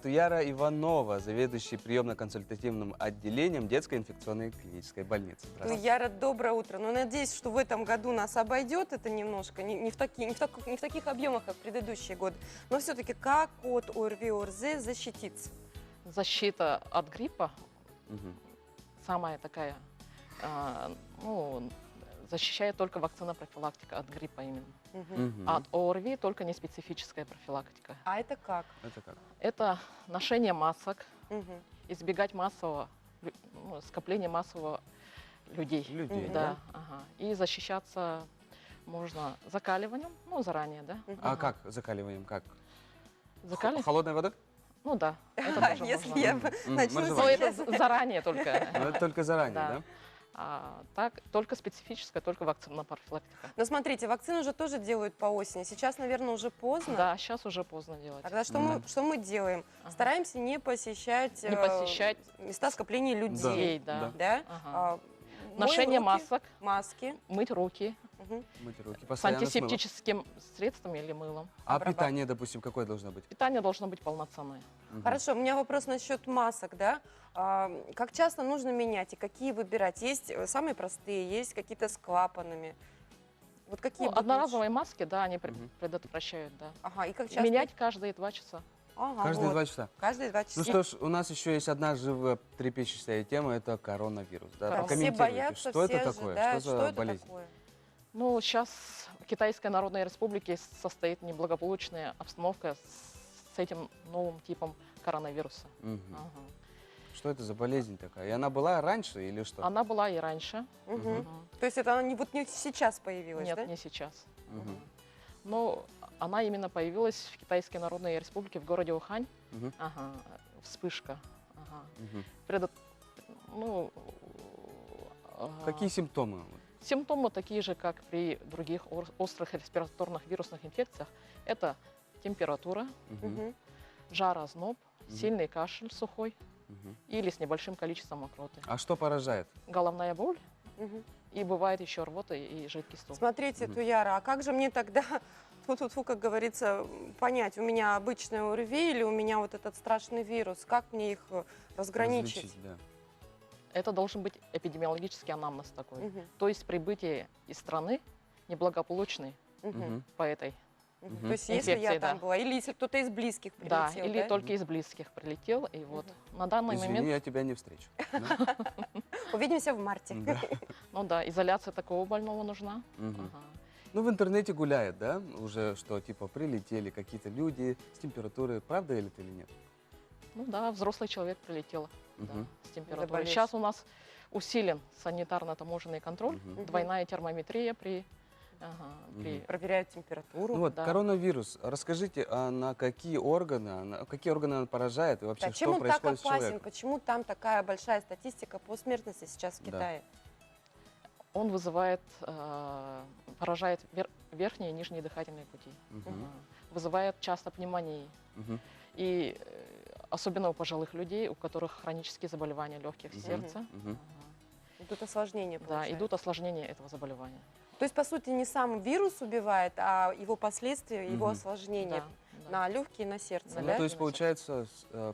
Туяра Иванова, заведующий приемно-консультативным отделением детской инфекционной клинической больницы. Здравствуйте. Туяра, доброе утро. Ну, надеюсь, что в этом году нас обойдет это немножко, не в таких объемах, как в предыдущие годы. Но все-таки как от ОРВИ, ОРЗ защититься? Защита от гриппа Мгм. самая такая, ну, защищает только вакцина-профилактика от гриппа именно. Мгм. А от ОРВИ только неспецифическая профилактика. А это как? Это как? Это ношение масок, Мгм. избегать массового, скопления массового людей. Людей, Да, ага. И защищаться можно закаливанием, ну, заранее, да. А как закаливаем? Как? Холодной водой? Ну да, это тоже Если можно. я Мгм. начну Можно Но Давай. это заранее Ну, только. это только заранее, Да. да? А так, только специфическая, только вакцинная профилактика. Но смотрите, вакцину же тоже делают по осени. Сейчас, наверное, уже поздно. Да, сейчас уже поздно делать. Тогда что мы делаем? Ага. Стараемся не посещать, Не посещать места скопления людей. людей, да. Да? Ага. А, Ношение моем руки, масок, маски. мыть руки Мгм. Мыть руки с постоянно с мылом. антисептическим средством или мылом. А обрабатывать. питание, допустим, какое должно быть? Питание должно быть полноценное. Мгм. Хорошо, у меня вопрос насчет масок, да? Как часто нужно менять и какие выбирать? Есть самые простые, есть какие-то с клапанами. Вот какие Ну, будут одноразовые маски, да, они Мгм. предотвращают, да. лучше? Ага, и как часто? Менять каждые 2 часа. Ага, Каждые вот. 2 часа. Каждые 2 часа. Ну что ж, у нас еще есть одна живая трепещущая тема, это коронавирус. Да? Да, Все Прокомментируйте, боятся, что все это такое, ожидают. что за Что это болезнь? такое? Ну, сейчас в Китайской Народной Республике состоит неблагополучная обстановка с этим новым типом коронавируса. Мгм. Ага. Что это за болезнь такая? И она была раньше или что? Она была и раньше. Мгм. Мгм. То есть это она не, вот не сейчас появилась, Нет, да? не сейчас. Мгм. Но она именно появилась в Китайской Народной Республике, в городе Ухань. Мгм. Ага, вспышка. Ага. Мгм. Ну, Какие симптомы? симптомы такие же, как при других острых респираторных вирусных инфекциях. Это температура, Мгм. Мгм. жар, озноб, Мгм. сильный кашель сухой Мгм. или с небольшим количеством мокроты. А что поражает? Головная боль Мгм. и бывает еще рвота и жидкий стул. Смотрите, Мгм. Туяра, а как же мне тогда, фу-фу-фу, как говорится, понять, у меня обычное ОРВИ или у меня вот этот страшный вирус? Как мне их разграничить? Различить, да. Это должен быть эпидемиологический анамнез такой. Мгм. То есть прибытие из страны неблагополучной Мгм. Мгм. по этой. Мгм. Мгм. То есть если я Инфекции, там да. была, или если кто-то из близких Да, прилетел, или да? только из близких прилетел. И вот на данный Извини, момент, я тебя не встречу. Да? Увидимся в марте. Да. ну да, изоляция такого больного нужна. Мгм. Ага. Ну, в интернете гуляет, да, уже, что, типа, прилетели какие-то люди с температурой. Правда или это или нет? Ну да, взрослый человек прилетел да, Мгм. с температурой. Заболеть. Сейчас у нас усилен санитарно-таможенный контроль, Мгм. двойная термометрия при Проверяют температуру. Ну вот, Да. коронавирус. Расскажите, а на какие органы он поражает и вообще, Да, чем что он так происходит с опасен? человеком? Почему там такая большая статистика по смертности сейчас в Да. Китае? Он вызывает, поражает верхние и нижние дыхательные пути, Мгм. вызывает часто пневмонии. Мгм. И особенно у пожилых людей, у которых хронические заболевания легких, Мгм. сердца. Мгм. Тут осложнения Да, получается. идут осложнения этого заболевания. То есть, по сути, не сам вирус убивает, а его последствия, его Мгм. осложнения Да, да. на легкие и на сердце, На Ну, да? то есть, Носитель. получается,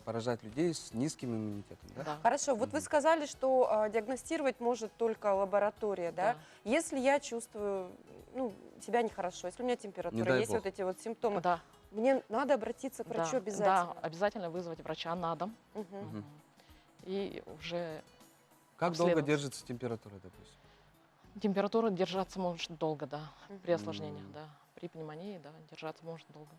поражает людей с низким иммунитетом, да? Да. Хорошо, вот вы сказали, что диагностировать может только лаборатория, да? Да. Если я чувствую себя нехорошо, если у меня температура, дай есть бог. вот эти вот симптомы, Да, мне надо обратиться к врачу да, обязательно. Да, обязательно вызвать врача на дом. Мгм. Мгм. И уже Как долго обследоваться. держится температура, допустим? Температура держаться может долго, да, при осложнениях, Мгм. да. При пневмонии, да, держаться может долго.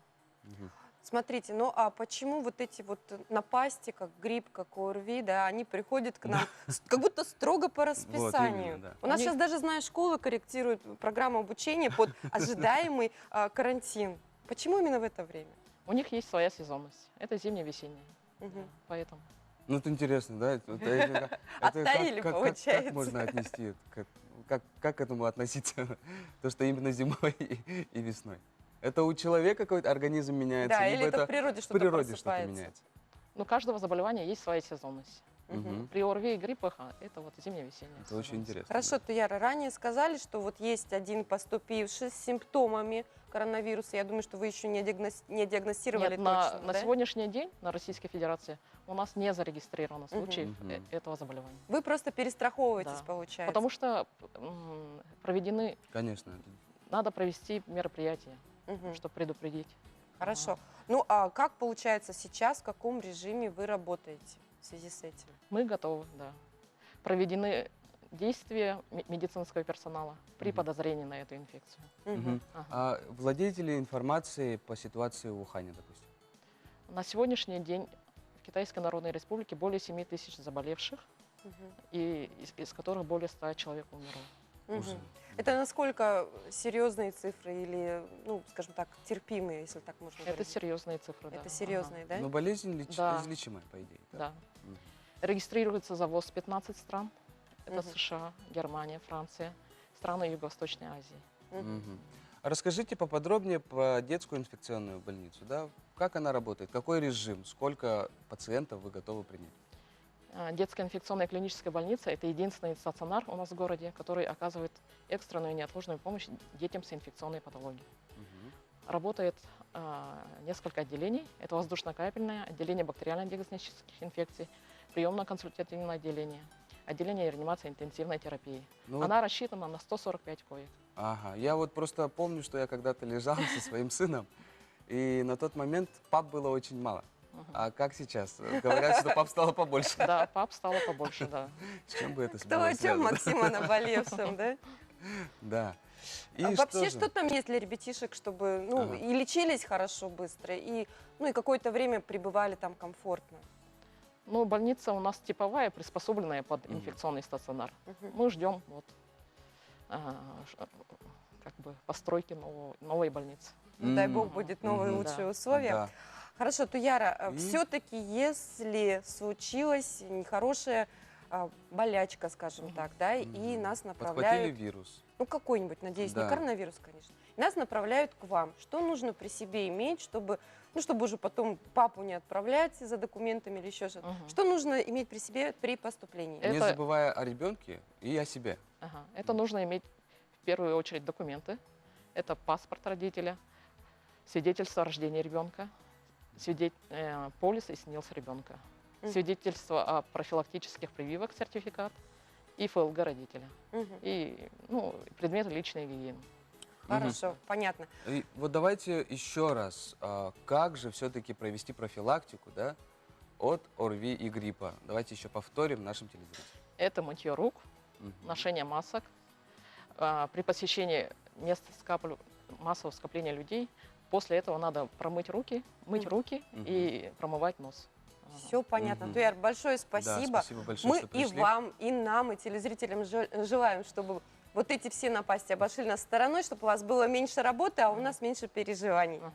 Мгм. Смотрите, ну а почему вот эти вот напасти, как грипп, как ОРВИ, да, они приходят к нам как будто строго по расписанию? именно, да. У нас Они- сейчас даже, знаю, школы корректируют программу обучения под ожидаемый карантин. Почему именно в это время? У них есть своя сезонность. Это зимне-весенняя. Мгм. Да, поэтому. Ну, это интересно, да? Оттаяли, получается. Как можно отнести это? Как к этому относиться? То, что именно зимой и весной. Это у человека какой-то организм меняется? Да, либо или это в природе в что-то природе что-то просыпается? меняется? У каждого заболевания есть своя сезонность. Мгм. При ОРВИ и гриппах это вот зимне-весенняя Это очень сезон. интересно. Хорошо, Туяра, ранее сказали, что вот есть один поступивший с симптомами коронавируса. Я думаю, что вы еще не диагностировали Нет, на точно, да? сегодняшний день на Российской Федерации у нас не зарегистрировано Мгм. случаев Мгм. этого заболевания. Вы просто перестраховываетесь, Да. получается. Потому что проведены, Конечно. надо провести мероприятия, Мгм. чтобы предупредить. Хорошо. Ну, а как получается сейчас, в каком режиме вы работаете в связи с этим? Мы готовы, да. Проведены действия медицинского персонала при Мгм. подозрении на эту инфекцию. Мгм. Ага. А владеете ли информацией по ситуации в Ухане, допустим? На сегодняшний день в Китайской Народной Республике более 7 тысяч заболевших, Мгм. и из которых более 100 человек умерло. Мгм. Уже. Это насколько серьезные цифры или, ну, скажем так, терпимые, если так можно Это говорить? серьезные цифры, да. Это серьезные, да? Но болезнь Да. излечимая, по идее. Ага, да. Мгм. Регистрируется завоз в 15 стран. Это Мгм. США, Германия, Франция, страны Юго-Восточной Азии. Мгм. Мгм. А расскажите поподробнее про детскую инфекционную больницу. Да? Как она работает? Какой режим? Сколько пациентов вы готовы принять? Детская инфекционная клиническая больница – это единственный стационар у нас в городе, который оказывает экстренную и неотложную помощь детям с инфекционной патологией. Мгм. Работает несколько отделений. Это воздушно-капельное, отделение бактериально-диагностических инфекций, приемно-консультативное отделение, отделение реанимации интенсивной терапии. Ну вот, Она рассчитана на 145 коек. ага. Я вот просто помню, что я когда-то лежал со своим сыном, и на тот момент пап было очень мало. Мгм. А как сейчас? Говорят, что пап стало побольше. Да, пап стало побольше, да. С чем бы это Кто было о чем, связано? Максим, о наболевшем, да? Да. И А вообще, же? что там есть для ребятишек, чтобы, ну, Ага. и лечились хорошо, быстро, и, ну, и какое-то время пребывали там комфортно? Ну, больница у нас типовая, приспособленная под Мгм. инфекционный стационар. Мгм. Мы ждем вот, как бы постройки новой больницы. Ну, дай М, бог, будет новые мгм. лучшие Да. условия. Да. Хорошо, Туяра, И? все-таки, если случилась нехорошая болячка, скажем Мгм. так, да, и Мгм. нас Подхватили направляют, вирус. ну, какой-нибудь, надеюсь, не Да. коронавирус, конечно, и нас направляют к вам. Что нужно при себе иметь, чтобы, ну, чтобы уже потом папу не отправлять за документами или еще что-то? Мгм. Что нужно иметь при себе при поступлении? Не Это- забывая о ребенке и о себе. Ага. Это нужно иметь в первую очередь документы. Это паспорт родителя, свидетельство о рождении ребенка, полис и СНИЛС ребенка, Мгм. свидетельство о профилактических прививок, сертификат и ФЛГ родителя. Мгм. И предметы личной гигиены. Хорошо, понятно. И вот давайте еще раз, как же все-таки провести профилактику, да, от ОРВИ и гриппа? Давайте еще повторим нашим телезрителям. Это мытье рук, Мгм. ношение масок. При посещении мест массового скопления людей, после этого надо промыть руки, мыть Мгм. руки Мгм. и промывать нос. Все понятно. Мгм. Туяр, большое Да, спасибо. спасибо большое, Мы что и пришли. вам, и нам, и телезрителям желаем, чтобы вот эти все напасти обошли нас стороной, чтобы у вас было меньше работы, а у нас меньше переживаний. Ага.